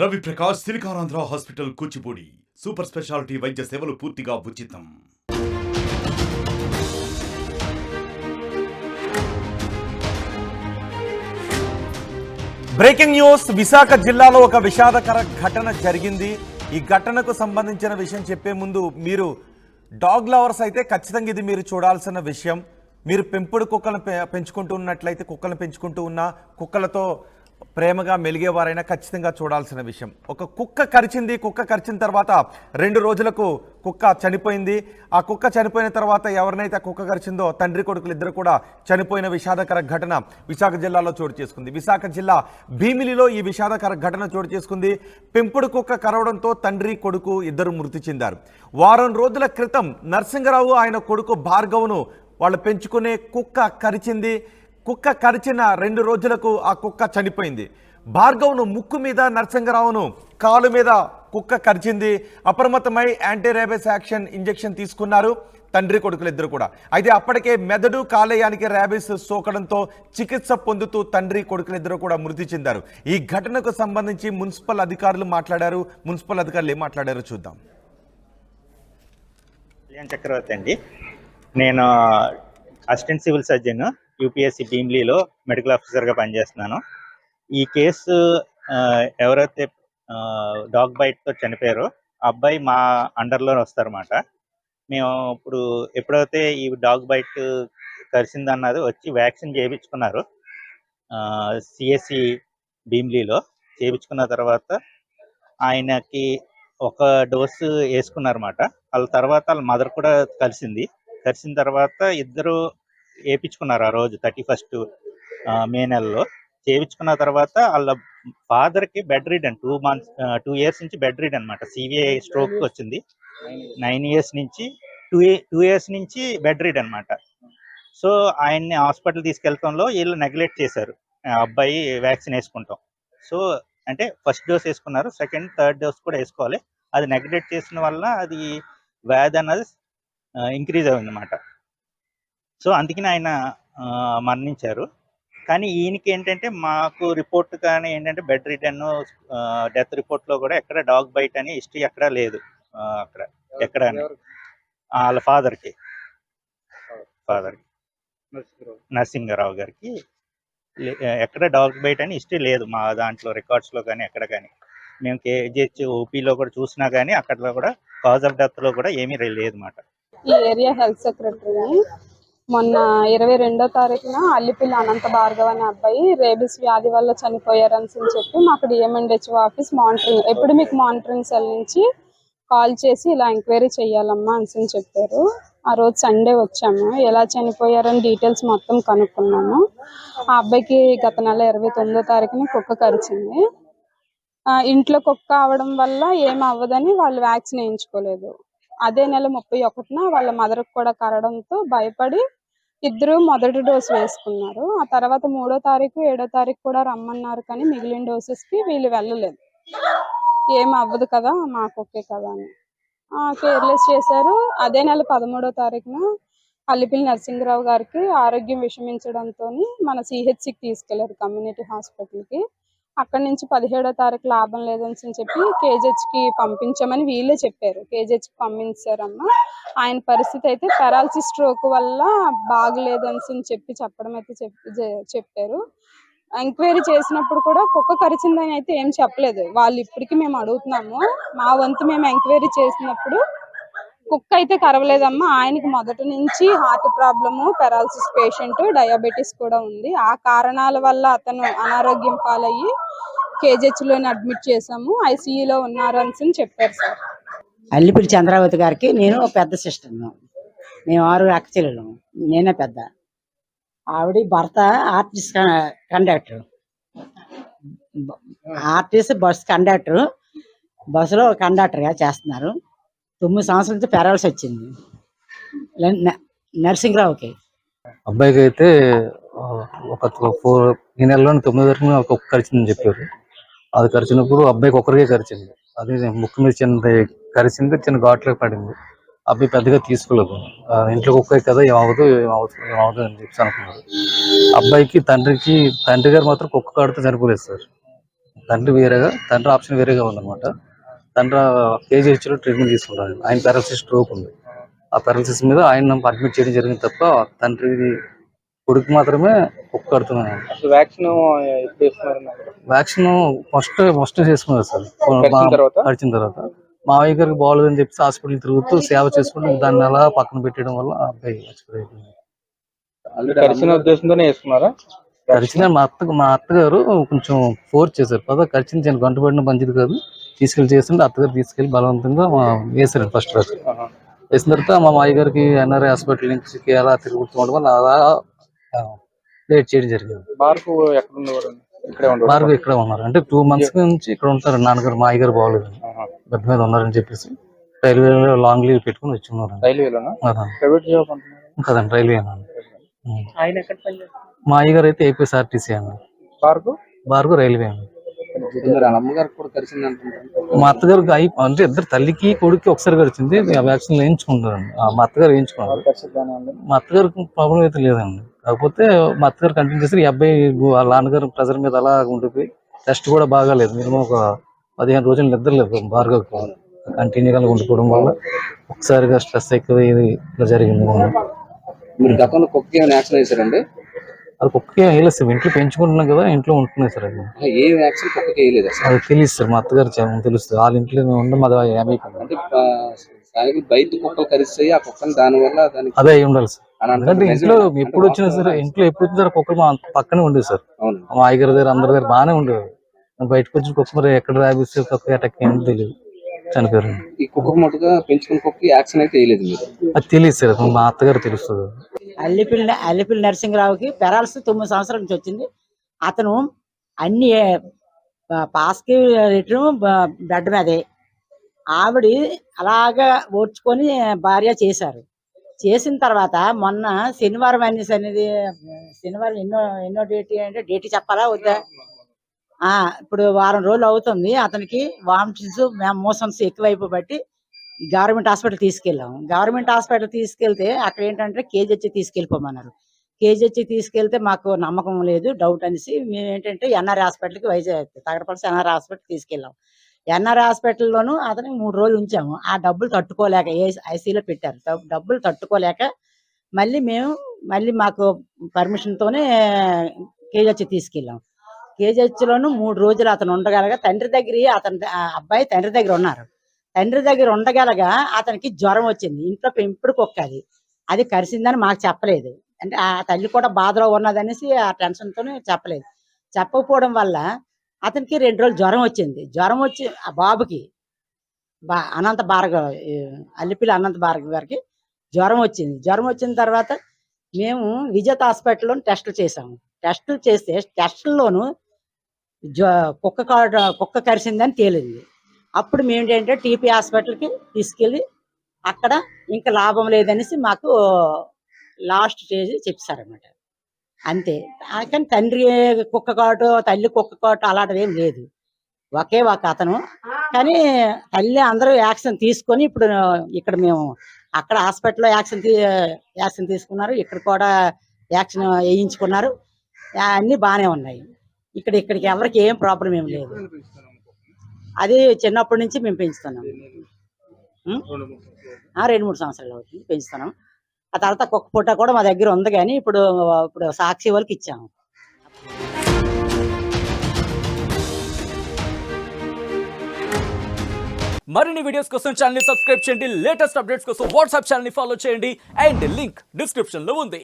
Ravi Prakash Siliconandhra hospital Kuchipudi super speciality వైద్య సేవలు పూర్తిగా ఉచితం. Breaking news. విశాఖ జిల్లాలో ఒక విషాదకర ఘటన జరిగింది. ఈ ఘటనకు సంబంధించిన విషయం చెప్పే ముందు మీరు డాగ్ లవర్స్ అయితే ఖచ్చితంగా ఇది మీరు చూడాల్సిన విషయం. మీరు పెంపుడు కుక్కలను పెంచుకుంటూ ఉన్నట్లయితే, కుక్కలను పెంచుకుంటూ ఉన్న కుక్కలతో ప్రేమగా మెలిగేవారైనా ఖచ్చితంగా చూడాల్సిన విషయం. ఒక కుక్క కరిచింది. కుక్క కరిచిన తర్వాత 2 రోజులకు కుక్క చనిపోయింది. ఆ కుక్క చనిపోయిన తర్వాత ఎవరినైతే కుక్క కరిచిందో తండ్రి కొడుకులు ఇద్దరు కూడా చనిపోయిన విషాదకర ఘటన విశాఖ జిల్లాలో చోటు చేసుకుంది. విశాఖ జిల్లా భీమిలిలో ఈ విషాదకర ఘటన చోటు చేసుకుంది. పెంపుడు కుక్క కరవడంతో తండ్రి కొడుకు ఇద్దరు మృతి చెందారు. వారం రోజుల క్రితం నరసింగరావు ఆయన కొడుకు భార్గవ్ను వాళ్ళు పెంచుకునే కుక్క కరిచింది. కుక్క కరిచిన 2 రోజులకు ఆ కుక్క చనిపోయింది. భార్గవ్ను ముక్కు మీద, నరసింగరావును కాలు మీద కుక్క కరిచింది. అప్రమత్తమై యాంటీ ర్యాబిస్ యాక్షన్ ఇంజెక్షన్ తీసుకున్నారు తండ్రి కొడుకులు ఇద్దరు కూడా. అయితే అప్పటికే మెదడు, కాలేయానికి ర్యాబిస్ సోకడంతో చికిత్స పొందుతూ తండ్రి కొడుకులు ఇద్దరు కూడా మృతి చెందారు. ఈ ఘటనకు సంబంధించి మున్సిపల్ అధికారులు మాట్లాడారు. మున్సిపల్ అధికారులు ఏం మాట్లాడారో చూద్దాం. చక్రవర్తి అండి. నేను అసిస్టెంట్ సివిల్ సర్జన్ యూపీఎస్సీ భీమ్లీలో మెడికల్ ఆఫీసర్గా పనిచేస్తున్నాను. ఈ కేసు ఎవరైతే డాగ్ బైట్తో చనిపోయారో ఆ అబ్బాయి మా అండర్లో వస్తారన్నమాట. మేము ఇప్పుడు ఎప్పుడైతే ఈ డాగ్ బైట్ కరిసిందన్నది వచ్చి వ్యాక్సిన్ చేయించుకున్నారు సిఎస్సి భీమ్లీలో. చేయించుకున్న తర్వాత ఆయనకి ఒక డోసు వేసుకున్నారన్నమాట. వాళ్ళ తర్వాత వాళ్ళ మదర్ కూడా కలిసిన తర్వాత ఇద్దరు వేయించుకున్నారు. ఆ రోజు 31 మే నెలలో చేయించుకున్న తర్వాత వాళ్ళ ఫాదర్కి బెడ్ రిడన్ 2 ఇయర్స్ నుంచి బెడ్ రిడన్ అనమాట. సివిఐ స్ట్రోక్ వచ్చింది. 9 ఇయర్స్ నుంచి 2 ఇయర్స్ నుంచి బెడ్ రిడన్ అనమాట. సో ఆయన్ని హాస్పిటల్ తీసుకెళ్తాంలో వీళ్ళు నెగ్లెక్ట్ చేశారు. అబ్బాయి వ్యాక్సిన్ వేసుకుంటాం. సో అంటే ఫస్ట్ డోస్ వేసుకున్నారు, సెకండ్ థర్డ్ డోస్ కూడా వేసుకోవాలి. అది నెగ్లెక్ట్ చేసిన వల్ల అది వ్యాధి అన్నది ఇంక్రీజ్ అయింది అన్నమాట. సో అందుకని ఆయన మరణించారు. కానీ ఈయనకి ఏంటంటే మాకు రిపోర్ట్ కానీ ఏంటంటే బెడ్ రిటర్న్ డెత్ రిపోర్ట్లో కూడా ఎక్కడ డాగ్ బైట్ అని హిస్టరీ ఎక్కడ లేదు. అక్కడ ఎక్కడ వాళ్ళ ఫాదర్కి నరసింగరావు గారికి ఎక్కడ డాగ్ బైట్ అని హిస్టరీ లేదు మా దాంట్లో రికార్డ్స్లో కానీ ఎక్కడ కానీ. మేము కేజీహెచ్ ఓపీలో కూడా చూసినా కానీ అక్కడ కూడా కాజ్ ఆఫ్ డెత్లో కూడా ఏమీ లేదు అన్నమాట. ఈ ఏరియా హెల్త్ సెక్రటరీ మొన్న 22వ తారీఖున అల్లిపిల్లి అనంత భార్గవ్ అనే అబ్బాయి రేబిస్ వ్యాధి వల్ల చనిపోయారని చెప్పి మాకు DM and HO office epidemic monitoring cell నుంచి కాల్ చేసి ఇలా ఎంక్వైరీ చేయాలమ్మా అని చెప్పారు. ఆ రోజు సండే వచ్చాము. ఎలా చనిపోయారని డీటెయిల్స్ మొత్తం కనుక్కున్నాము. ఆ అబ్బాయికి గత నెల 29వ తారీఖున కుక్క కరిచింది. ఇంట్లో కుక్క అవడం వల్ల ఏం అవ్వదని వాళ్ళు వ్యాక్సిన్ వేయించుకోలేదు. అదే నెల 31న వాళ్ళ మదర్కి కూడా కరడంతో భయపడి ఇద్దరు మొదటి డోసు వేసుకున్నారు. ఆ తర్వాత 3వ తారీఖు 7వ తారీఖు కూడా రమ్మన్నారు. కానీ మిగిలిన డోసెస్కి వీళ్ళు వెళ్ళలేదు. ఏం అవ్వదు కదా, మాకు ఓకే కదా అని కేర్లెస్ చేశారు. అదే నెల 13వ తారీఖున అల్లిపిల్లి నరసింగరావు గారికి ఆరోగ్యం విషమించడంతో మన సిహెచ్సికి తీసుకెళ్లారు, కమ్యూనిటీ హాస్పిటల్కి. అక్కడి నుంచి 17వ తారీఖు లాభం లేదని చెప్పి కేజీహెచ్కి పంపించామని వీళ్ళే చెప్పారు. కేజీహెచ్కి పంపించారమ్మా. ఆయన పరిస్థితి అయితే పెరాలసిస్ స్ట్రోక్ వల్ల బాగలేదని చెప్పడం అయితే చెప్పారు. ఎంక్వైరీ చేసినప్పుడు కూడా కుక్క కరిచిందని అయితే ఏం చెప్పలేదు. వాళ్ళు ఇప్పటికీ మేము అడుగుతున్నాము. మా వంతు మేము ఎంక్వైరీ చేసినప్పుడు కుక్క అయితే కరవలేదమ్మా. ఆయనకి మొదటి నుంచి heart problem, paralysis patient, diabetes కూడా ఉంది. ఆ కారణాల వల్ల అతను అనారోగ్యం పాలయ్యి కేజీహెచ్లోని అడ్మిట్ చేసాము. ఐసీయూలో ఉన్నారు అని చెప్పారు సార్. అల్లిపిల్లి చంద్రావతి గారికి నేను పెద్ద సిస్టర్ను. మేము 6 అక్క చెల్లెళ్ళము. నేనే పెద్ద. ఆవిడ భర్త ఆర్టీసీ బస్ కండక్టర్. బస్సులో కండక్టర్గా చేస్తున్నారు. 9 సంవత్సరాల నుంచి పెరాల్సి వచ్చింది నరసింగరావుకి. అబ్బాయికి అయితే ఈ నెలలోని 9వ తారీఖున ఒక కరిచిందని చెప్పారు. అది కరిచినప్పుడు అబ్బాయికి ఒక్కరికే కరిచింది. అది ముక్కు మీద కరిచింది, చిన్న ఘాట్లోకి పడింది. అబ్బాయి పెద్దగా తీసుకోలేదు. ఇంట్లో కుక్క కదా ఏమవుదు అని చెప్పి అనుకున్నారు. అబ్బాయికి తండ్రి గారు మాత్రం కుక్క కాడితో చనిపోలేదు సార్. తండ్రి ఆప్షన్ వేరేగా ఉందన్నమాట. తండ్రి కేజీహెచ్లో ట్రీట్మెంట్ తీసుకుంటారు. ఆయన పారాలసిస్ స్ట్రోక్ ఉంది. ఆ పారాలసిస్ మీద ఆయన అడ్మిట్ చేయడం జరిగింది తప్ప తండ్రి కొడుకు మాత్రమే కుక్క కడుతున్నాను. వ్యాక్సిన్ ఫస్ట్ చేసుకున్నారు సార్. కడిచిన తర్వాత మావయ్య గారికి బాగోలేదని చెప్పి హాస్పిటల్ తిరుగుతూ సేవ చేసుకుంటూ దాన్ని అలా పక్కన పెట్టడం వల్ల ఆ అబ్బాయి ఎక్స్పైర్ అయిపోయింది. కరిచిన మా అత్తగారు కొంచెం ఫోర్స్ చేశారు. కరిచిన చిన్న గంట పడిన మంచిది కాదు, తీసుకెళ్ళి చేస్తుంటే అత్తగారు తీసుకెళ్లి బలవంతంగా వేసారు ఫస్ట్ రోజు. వేసిన తర్వాత మా మాయ గారికి ఎన్ఆర్ఐ హాస్పిటల్ నుంచి అలా తిరుగుతుండడం వల్ల అలా లేట్ చేయడం జరిగింది. భార్గవ్ ఇక్కడ ఉన్నారు అంటే 2 months నుంచి ఇక్కడ ఉంటారు. నాన్నగారు మా అయ్యగారు బాగోలేదు, బెడ్ మీద ఉన్నారని చెప్పేసి రైల్వేలో లాంగ్ లీవ్ పెట్టుకుని వచ్చి ఉన్నారు. కదండి రైల్వే. మా అయ్యగారు అయితే ఏపీఎస్ఆర్టీసీ అండి. భార్గవ్ రైల్వే అండి. మా అత్తగారికి అంటే ఇద్దరు తల్లికి కొడుకు ఒకసారి గడిచింది. వ్యాక్సిన్ వేయించుకుంటారండి. మా అత్తగారు వేయించుకున్నారు. మా అత్తగారికి ప్రాబ్లం అయితే లేదండి. కాకపోతే మా అత్తగారు కంటిన్యూ చేసి ఈ అబ్బాయి వాళ్ళ నాన్నగారు ప్రెజర్ మీద అలా ఉండిపోయి టెస్ట్ కూడా బాగాలేదు. మినిమం ఒక 15 రోజులు నిద్రలేదు భార్గవ్. కంటిన్యూగా ఉండిపోవడం వల్ల ఒకసారిగా స్ట్రెస్ ఎక్కువ ఇట్లా జరిగింది. మీరు గతంలో కుక్క ఏమైనా వ్యాక్సిన్ వేసారండి? అది కుక్కకి వేయలేదు సార్. ఇంట్లో పెంచుకుంటున్నాం కదా, ఇంట్లో ఉంటున్నాయి సార్. అది ఏ వ్యాక్సిన్ కుక్కకి వేయలేదు? అది తెలియదు సార్. మా అత్తగారు తెలుస్తుంది. వాళ్ళ ఇంట్లో ఉండడం అది ఏమైపోయింది అంటే బయట కుక్కలు కరిస్తాయి, ఆ కుక్కని దానివల్ల అదే అయి ఉండాలి సార్. ఎందుకంటే ఇంట్లో ఎప్పుడు వచ్చినా సరే ఎప్పుడు వచ్చిన కుక్కలు మా పక్కనే ఉండేది సార్. మా అయ్యగారి దగ్గర అందరి దగ్గర బాగానే ఉండేది. బయటకు వచ్చిన కుక్క మరి ఎక్కడ రాబిస్తే కుక్క అటాక్ ఏమో తెలియదు, చనిపోయారు. ఈ కుక్క మటుగా పెంచుకున్న కుక్క యాక్షన్ అయితే వేయలేదు మీరు? అది తెలియదు సార్. మా అత్తగారు తెలుస్తుంది. అల్లిపిల్లి నరసింహరావుకి పెరాలసిస్ 9 సంవత్సరాల నుంచి వచ్చింది. అతను అన్ని పాస్కి రిటర్న్ బెడ్ మీదే ఆవిడ అలాగా ఓర్చుకొని భార్య చేశారు. చేసిన తర్వాత మొన్న శనివారం శనివారం ఎన్నో డేట్ అంటే డేట్ చెప్పాలా వద్దా? ఇప్పుడు వారం రోజులు అవుతుంది. అతనికి వామిటింగ్స్ మోషన్స్ ఎక్కువైపోబట్టి గవర్నమెంట్ హాస్పిటల్ తీసుకెళ్ళాము. గవర్నమెంట్ హాస్పిటల్ తీసుకెళ్తే అక్కడ ఏంటంటే కేజీహెచ్ తీసుకెళ్ళిపోమన్నారు. కేజీహెచ్ తీసుకెళ్తే మాకు నమ్మకం లేదు, డౌట్ అనేసి మేము ఏంటంటే ఎన్ఆర్ఐ హాస్పిటల్కి వైజాగ్ తగరపల్లి ఎన్ఆర్ఐ హాస్పిటల్ తీసుకెళ్ళాం. ఎన్ఆర్ఐ హాస్పిటల్లోనూ అతనికి 3 రోజులు ఉంచాము. ఆ డబ్బులు తట్టుకోలేక ఐసీలో పెట్టారు. డబ్బులు తట్టుకోలేక మళ్ళీ మాకు పర్మిషన్తోనే కేజీహెచ్ తీసుకెళ్ళాం. కేజీహెచ్లోనూ 3 రోజులు అతను ఉండగలగా అబ్బాయి తండ్రి దగ్గర ఉన్నారు. తండ్రి దగ్గర ఉండగలగా అతనికి జ్వరం వచ్చింది. ఇంట్లో పెంపుడు కుక్క అది కరిసిందని మాకు చెప్పలేదు. అంటే ఆ తల్లి కూడా బాధలో ఉన్నదనేసి ఆ టెన్షన్తోనే చెప్పలేదు. చెప్పకపోవడం వల్ల అతనికి 2 రోజులు జ్వరం వచ్చింది. జ్వరం వచ్చి ఆ బాబుకి అనంత భార్గవ్ అల్లిపిల్లి అనంత భార్గవ్ గారికి జ్వరం వచ్చింది. జ్వరం వచ్చిన తర్వాత మేము విజేత హాస్పిటల్లో టెస్టులు చేసాము. టెస్టులు చేస్తే టెస్టుల్లోనూ కుక్క కరిసిందని తేలింది. అప్పుడు మేము ఏంటంటే టీపీ హాస్పిటల్కి తీసుకెళ్ళి అక్కడ ఇంకా లాభం లేదనేసి మాకు లాస్ట్ స్టేజ్ చెప్పారన్నమాట. అంతే. కానీ తండ్రి కుక్క కాటు తల్లి కుక్క కాటు అలాంటిది ఏం లేదు. ఒకే ఒక అతను. కానీ తల్లి అందరూ యాక్షన్ తీసుకొని ఇప్పుడు ఇక్కడ మేము అక్కడ హాస్పిటల్లో యాక్షన్ తీసుకున్నారు. ఇక్కడ కూడా యాక్షన్ వేయించుకున్నారు. అన్నీ బాగానే ఉన్నాయి. ఇక్కడికి ఎవరికి ఏం ప్రాబ్లం ఏం లేదు. అది చిన్నప్పటి నుంచి మేము పెంచుతున్నాం. 2-3 సంవత్సరాలు అవుతుంది పెంచుతున్నాం. ఆ తర్వాత కుక్క పుట్ట కూడా మా దగ్గర ఉంది, కానీ ఇప్పుడు సాక్షి వాళ్ళకి ఇచ్చాము. మరిన్ని వీడియోస్ కోసం ఛానల్ ని సబ్స్క్రైబ్ చేయండి. లేటెస్ట్ అప్డేట్స్ కోసం వాట్సాప్ ఛానల్ ని ఫాలో చేయండి. అండ్ లింక్ డిస్క్రిప్షన్ లో ఉంది.